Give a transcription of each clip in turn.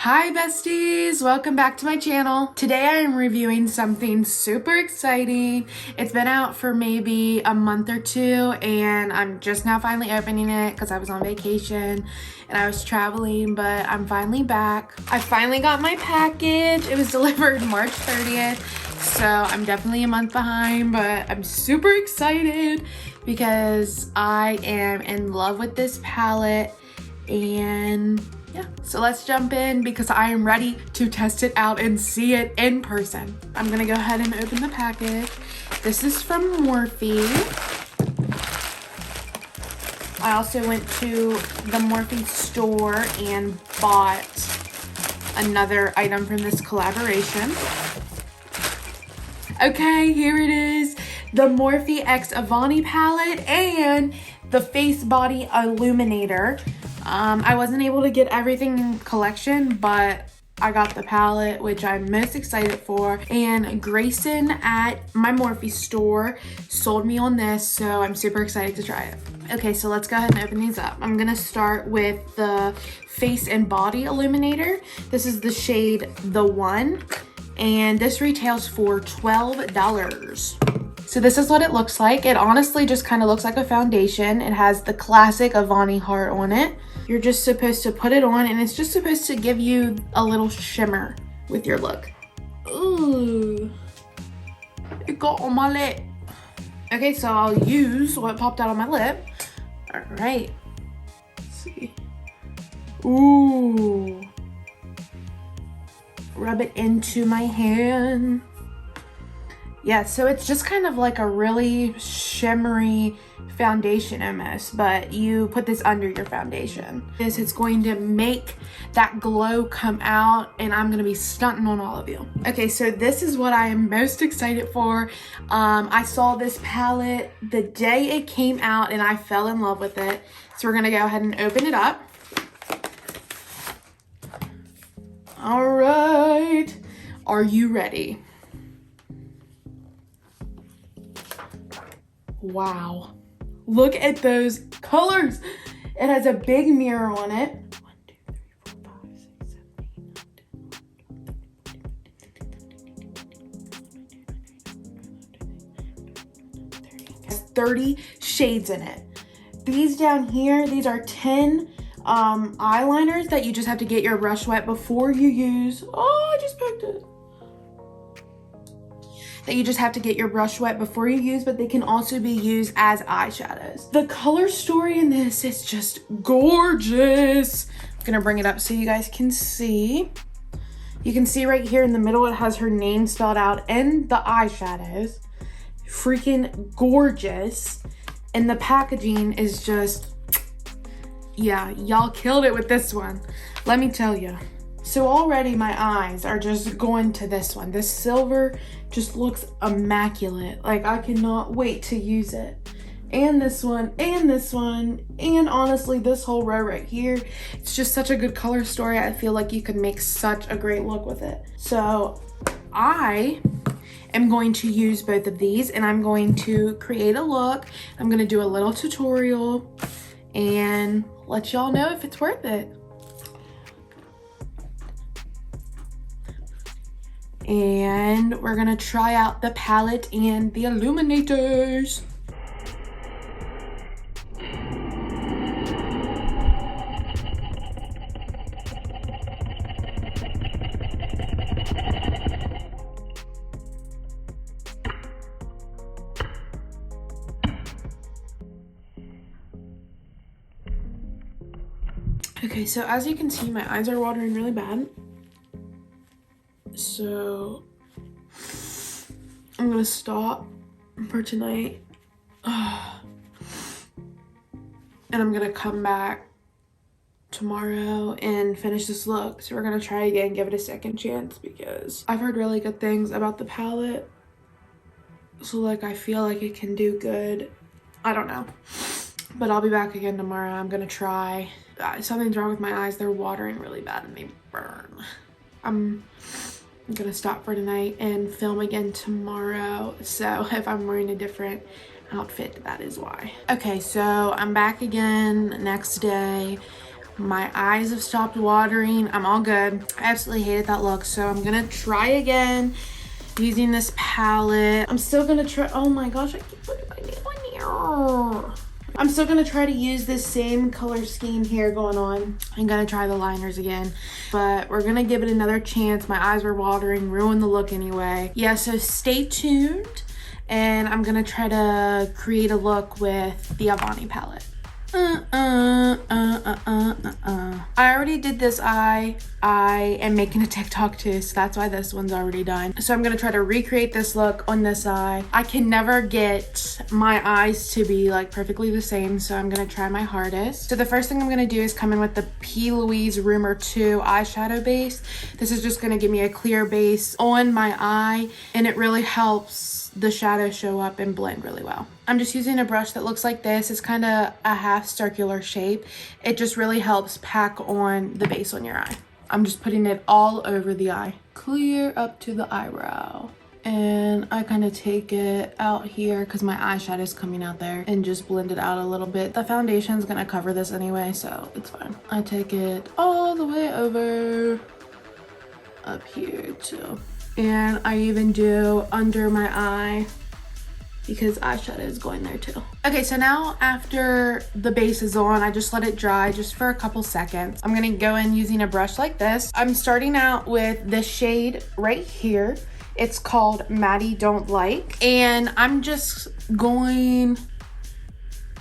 Hi besties, welcome back to my channel. Today I am reviewing something super exciting. It's been out for maybe a month or two and I'm just now finally opening it because I was on vacation and I was traveling, but I'm finally back. I finally got my package. It was delivered March 30th, so I'm definitely a month behind, but I'm super excited because I am in love with this palette. And yeah, so let's jump in because I am ready to test it out and see it in person. I'm gonna go ahead and open the package. This is from Morphe. I also went to the Morphe store and bought another item from this collaboration. Okay, here it is. The Morphe X Avani palette and the Face Body Illuminator. I wasn't able to get everything in collection, but I got the palette, which I'm most excited for. And Grayson at my Morphe store sold me on this, so I'm super excited to try it. Okay, so let's go ahead and open these up. I'm gonna start with the Face and Body Illuminator. This is the shade The One, and this retails for $12. So this is what it looks like. It honestly just kind of looks like a foundation. It has the classic Avani heart on it. You're just supposed to put it on and it's just supposed to give you a little shimmer with your look. Ooh, it got on my lip. Okay, so I'll use what popped out on my lip. All right, let's see. Ooh, rub it into my hand. Yeah, so it's just kind of like a really shimmery foundation almost, but you put this under your foundation. It's going to make that glow come out and I'm gonna be stunting on all of you. Okay, so this is what I am most excited for. I saw this palette the day it came out and I fell in love with it. So we're gonna go ahead and open it up. All right, are you ready? Wow, look at those colors. It has a big mirror on it. 1, 2, 3, 4, 5, 6, 7, 8, 9, 10. It has 30 shades in it. These down here, these are 10 eyeliners that you just have to get your brush wet before you use. Oh, I just picked it. That you just have to get your brush wet before you use, but they can also be used as eyeshadows. The color story in this is just gorgeous. I'm gonna bring it up so you guys can see. You can see right here in the middle, it has her name spelled out and the eyeshadows. Freaking gorgeous. And the packaging is just, yeah, y'all killed it with this one. Let me tell you. So already my eyes are just going to this one. This silver just looks immaculate. Like I cannot wait to use it. And this one, and this one, and honestly this whole row right here. It's just such a good color story. I feel like you could make such a great look with it. So I am going to use both of these and I'm going to create a look. I'm gonna do a little tutorial and let y'all know if it's worth it. And we're gonna try out the palette and the illuminators. Okay, so as you can see, my eyes are watering really bad. So I'm gonna stop for tonight and I'm gonna come back tomorrow and finish this look. So we're gonna try again, give it a second chance because I've heard really good things about the palette. So like I feel like it can do good. I don't know, but I'll be back again tomorrow. I'm gonna try. Something's wrong with my eyes. They're watering really bad and they burn. I'm gonna stop for tonight and film again tomorrow. So if I'm wearing a different outfit, that is why. Okay, so I'm back again next day. My eyes have stopped watering. I'm all good. I absolutely hated that look, so I'm gonna try again using this palette. I'm still gonna try, oh my gosh, I keep putting my nail in here. I'm still gonna try to use this same color scheme here going on. I'm gonna try the liners again, but we're gonna give it another chance. My eyes were watering, ruined the look anyway. Yeah, so stay tuned, and I'm gonna try to create a look with the Avani palette. I already did this eye. I am making a TikTok too, so that's why this one's already done. So I'm gonna try to recreate this look on this eye. I can never get my eyes to be like perfectly the same, so I'm gonna try my hardest. So the first thing I'm gonna do is come in with the P. Louise Rumor 2 eyeshadow base. This is just gonna give me a clear base on my eye, and it really helps the shadows show up and blend really well. I'm just using a brush that looks like this. It's kind of a half circular shape. It just really helps pack on the base on your eye. I'm just putting it all over the eye, clear up to the eyebrow. And I kind of take it out here because my eyeshadow is coming out there, and just blend it out a little bit. The foundation is going to cover this anyway, so it's fine. I take it all the way over up here too. And I even do under my eye because eyeshadow is going there too. Okay, so now after the base is on, I just let it dry just for a couple seconds. I'm gonna go in using a brush like this. I'm starting out with this shade right here. It's called Maddie Don't Like. And I'm just going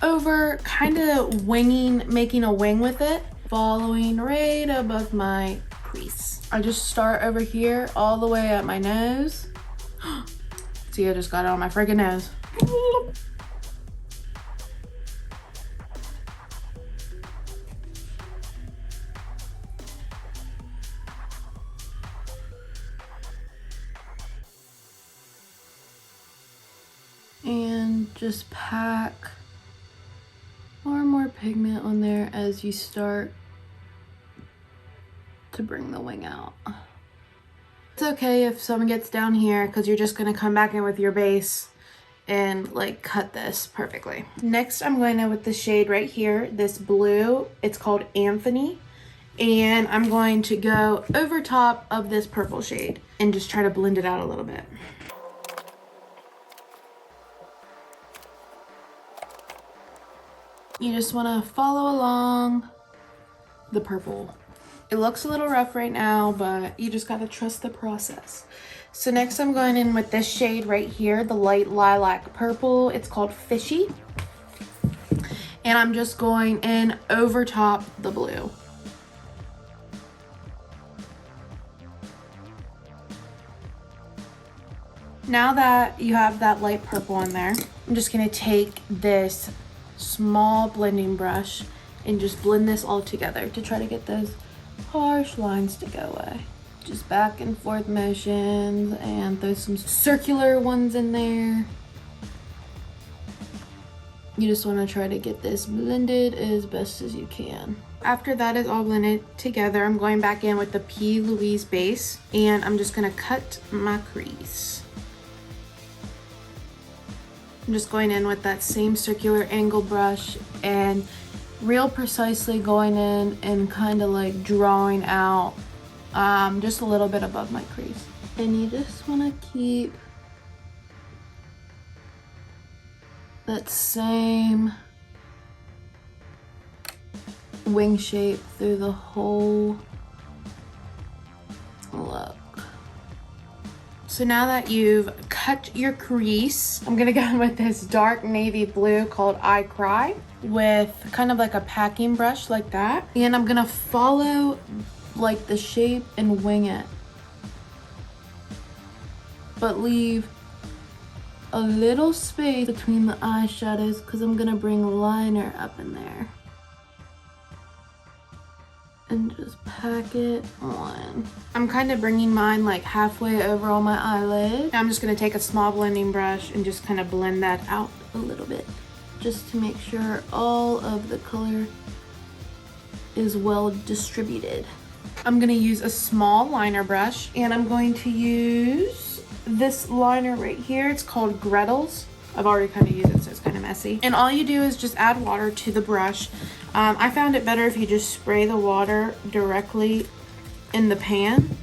over, kind of winging, making a wing with it, following right above my crease. I just start over here all the way at my nose. See, I just got it on my freaking nose. And just pack more and more pigment on there as you start to bring the wing out. It's okay if someone gets down here because you're just going to come back in with your base and like cut this perfectly. Next, I'm going in with the shade right here, this blue. It's called Anthony, and I'm going to go over top of this purple shade and just try to blend it out a little bit. You just want to follow along the purple. It looks a little rough right now, but you just gotta trust the process. So next I'm going in with this shade right here, the light lilac purple. It's called Fishy. And I'm just going in over top the blue. Now that you have that light purple in there, I'm just gonna take this small blending brush and just blend this all together to try to get those harsh lines to go away. Just back and forth motions, and throw some circular ones in there. You just want to try to get this blended as best as you can. After that is all blended together, I'm going back in with the P. Louise base, and I'm just going to cut my crease. I'm just going in with that same circular angle brush and real precisely going in and kind of like drawing out just a little bit above my crease. And you just want to keep that same wing shape through the whole look. So now that you've cut your crease, I'm gonna go in with this dark navy blue called I Cry with kind of like a packing brush like that. And I'm gonna follow like the shape and wing it, but leave a little space between the eyeshadows because I'm gonna bring liner up in there. And just pack it on. I'm kind of bringing mine like halfway over on my eyelid. Now I'm just gonna take a small blending brush and just kind of blend that out a little bit, just to make sure all of the color is well distributed. I'm gonna use a small liner brush, and I'm going to use this liner right here. It's called Gretel's. I've already kind of used it, so it's kind of messy. And all you do is just add water to the brush. I found it better if you just spray the water directly in the pan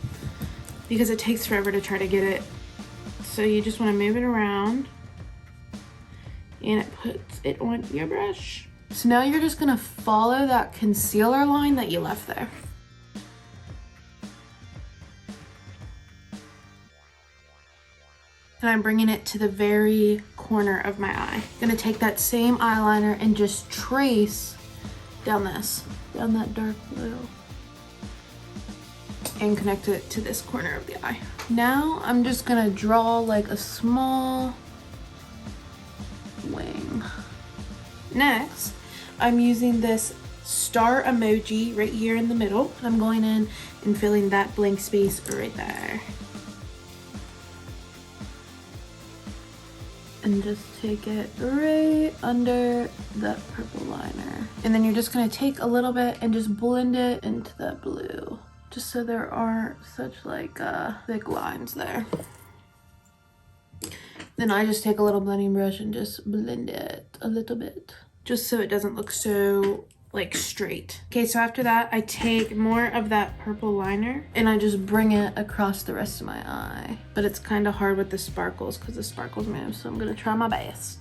because it takes forever to try to get it. So you just want to move it around and it puts it on your brush. So now you're just gonna follow that concealer line that you left there. And I'm bringing it to the very corner of my eye. I'm gonna take that same eyeliner and just trace down that dark blue, and connect it to this corner of the eye. Now I'm just gonna draw like a small wing. Next, I'm using this star emoji right here in the middle. I'm going in and filling that blank space right there. And just take it right under that purple liner. And then you're just gonna take a little bit and just blend it into that blue, just so there aren't such like thick lines there. Then I just take a little blending brush and just blend it a little bit, just so it doesn't look so like straight. Okay, so after that, I take more of that purple liner and I just bring it across the rest of my eye. But it's kind of hard with the sparkles because the sparkles move, so I'm gonna try my best.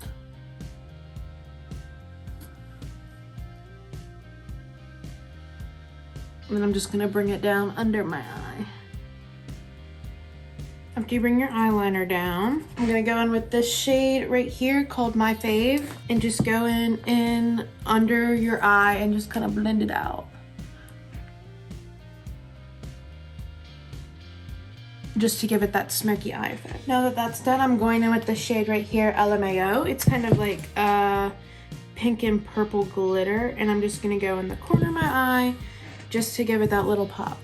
And then I'm just gonna bring it down under my eye. After you bring your eyeliner down, I'm gonna go in with this shade right here called My Fave and just go in under your eye and just kind of blend it out. Just to give it that smoky eye effect. Now that that's done, I'm going in with the shade right here, LMAO. It's kind of like pink and purple glitter, and I'm just gonna go in the corner of my eye just to give it that little pop.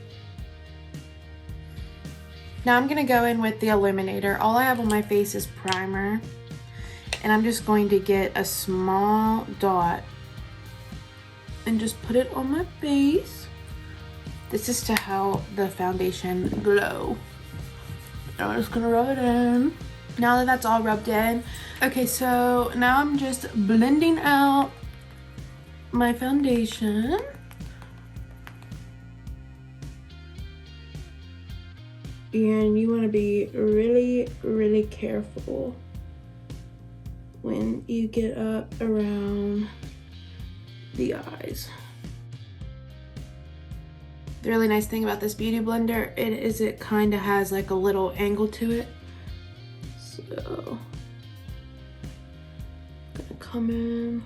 Now I'm gonna go in with the illuminator. All I have on my face is primer, and I'm just going to get a small dot and just put it on my face. This is to help the foundation glow. Now I'm just gonna rub it in. Now that that's all rubbed in, okay, so now I'm just blending out my foundation. And you want to be really, really careful when you get up around the eyes. The really nice thing about this beauty blender it kind of has like a little angle to it. So, I'm gonna come in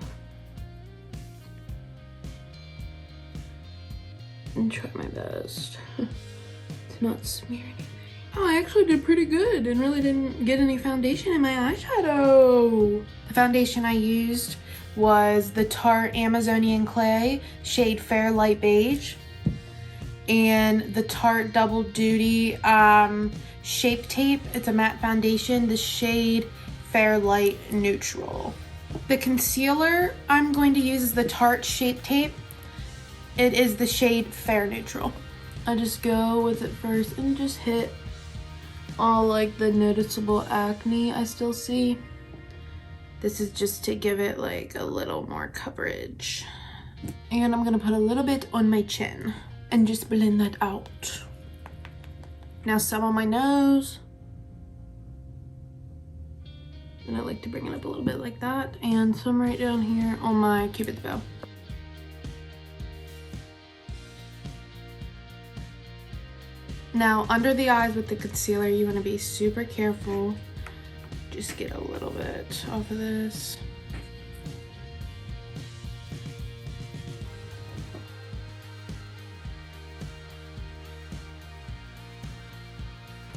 and try my best to not smear anything. Oh, I actually did pretty good and really didn't get any foundation in my eyeshadow. The foundation I used was the Tarte Amazonian Clay shade Fair Light Beige and the Tarte Double Duty Shape Tape. It's a matte foundation, the shade Fair Light Neutral. The concealer I'm going to use is the Tarte Shape Tape. It is the shade Fair Neutral. I just go with it first and just hit all like the noticeable acne I still see. This is just to give it like a little more coverage. And I'm gonna put a little bit on my chin and just blend that out. Now some on my nose. And I like to bring it up a little bit like that. And some right down here on my Cupid's bow. Now, under the eyes with the concealer, you want to be super careful. Just get a little bit off of this.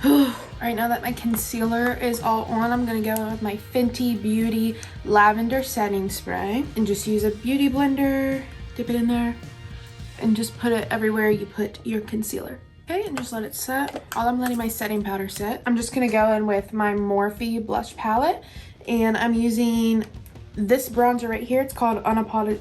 Alright, now that my concealer is all on, I'm going to go in with my Fenty Beauty Lavender Setting Spray. And just use a beauty blender, dip it in there, and just put it everywhere you put your concealer. Okay, and just let it set. While I'm letting my setting powder set, I'm just gonna go in with my Morphe blush palette, and I'm using this bronzer right here. It's called Unapologetic.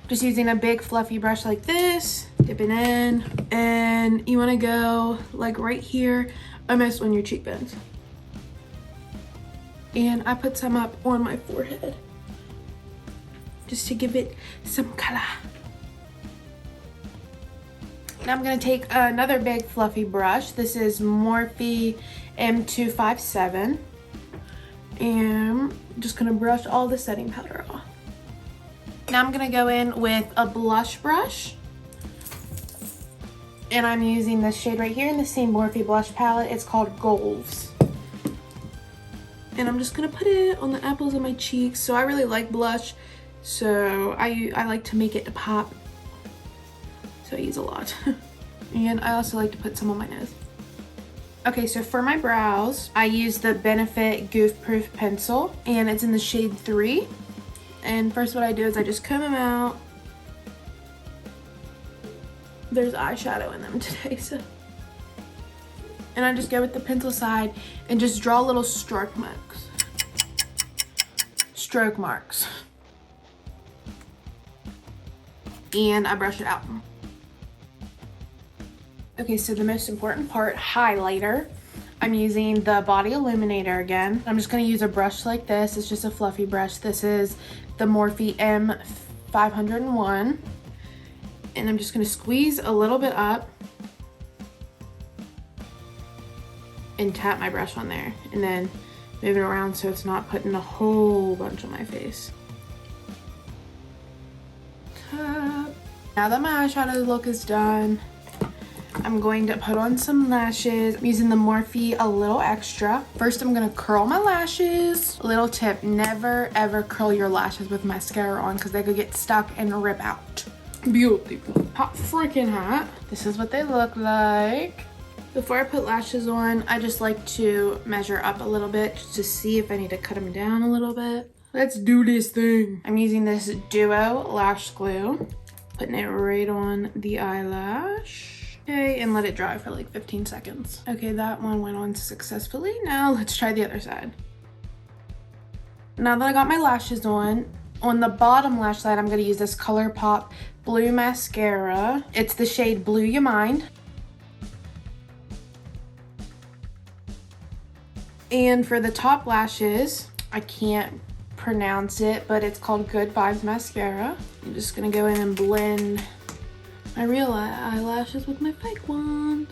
Just using a big fluffy brush like this, dip it in, and you wanna go like right here, almost on your cheekbones. And I put some up on my forehead. just to give it some color. Now I'm gonna take another big fluffy brush. This is Morphe M257. And I'm just gonna brush all the setting powder off. Now I'm gonna go in with a blush brush. And I'm using this shade right here in the same Morphe blush palette. It's called Goals. And I'm just gonna put it on the apples of my cheeks. So I really like blush, so I like to make it pop. So I use a lot. And I also like to put some on my nose. Okay, so for my brows, I use the Benefit Goof Proof Pencil, and it's in the shade 3. And first what I do is I just comb them out. There's eyeshadow in them today, so. And I just go with the pencil side and just draw little stroke marks. Stroke marks. And I brush it out. Okay, so the most important part, highlighter. I'm using the Body Illuminator again. I'm just gonna use a brush like this. It's just a fluffy brush. This is the Morphe M501. And I'm just gonna squeeze a little bit up and tap my brush on there, and then move it around so it's not putting a whole bunch on my face. Tap. Now that my eyeshadow look is done, I'm going to put on some lashes. I'm using the Morphe A Little Extra. First, I'm gonna curl my lashes. Little tip, never ever curl your lashes with mascara on because they could get stuck and rip out. Beautiful. Hot freaking hot. This is what they look like. Before I put lashes on, I just like to measure up a little bit just to see if I need to cut them down a little bit. Let's do this thing. I'm using this Duo lash glue. Putting it right on the eyelash. Okay, and let it dry for like 15 seconds. Okay, that one went on successfully. Now let's try the other side. Now that I got my lashes on the bottom lash line, I'm gonna use this ColourPop Blue Mascara. It's the shade Blue Ya Mind. And for the top lashes, I can't pronounce it, but it's called Good Vibes Mascara. I'm just gonna go in and blend my real eyelashes with my fake ones.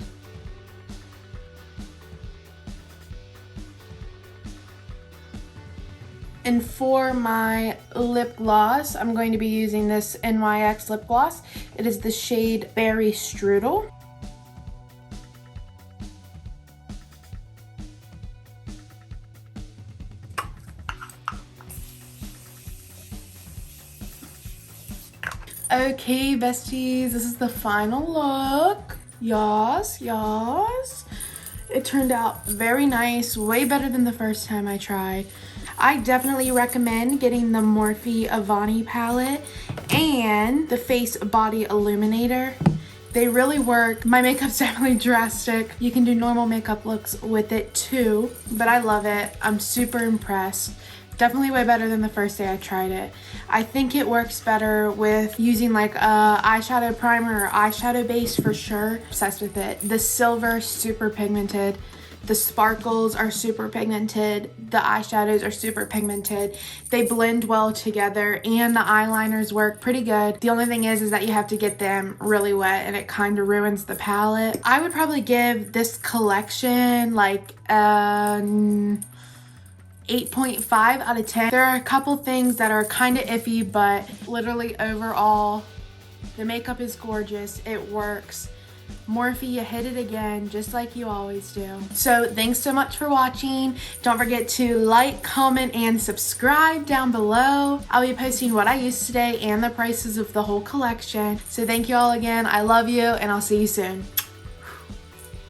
And for my lip gloss, I'm going to be using this NYX lip gloss. It is the shade Berry Strudel. Okay, besties, this is the final look. Yas. It turned out very nice, way better than the first time I tried. I definitely recommend getting the Morphe Avani palette and the Face Body Illuminator. They really work. My makeup's definitely drastic. You can do normal makeup looks with it too, but I love it. I'm super impressed. Definitely way better than the first day I tried it. I think it works better with using like a eyeshadow primer or eyeshadow base for sure. Obsessed with it. The silver, super pigmented. The sparkles are super pigmented. The eyeshadows are super pigmented. They blend well together and the eyeliners work pretty good. The only thing is that you have to get them really wet and it kind of ruins the palette. I would probably give this collection like 8.5 out of 10. There are a couple things that are kind of iffy, but literally overall, the makeup is gorgeous. It works. Morphe, you hit it again, just like you always do. So thanks so much for watching. Don't forget to like, comment, and subscribe down below. I'll be posting what I used today and the prices of the whole collection. So thank you all again. I love you, and I'll see you soon.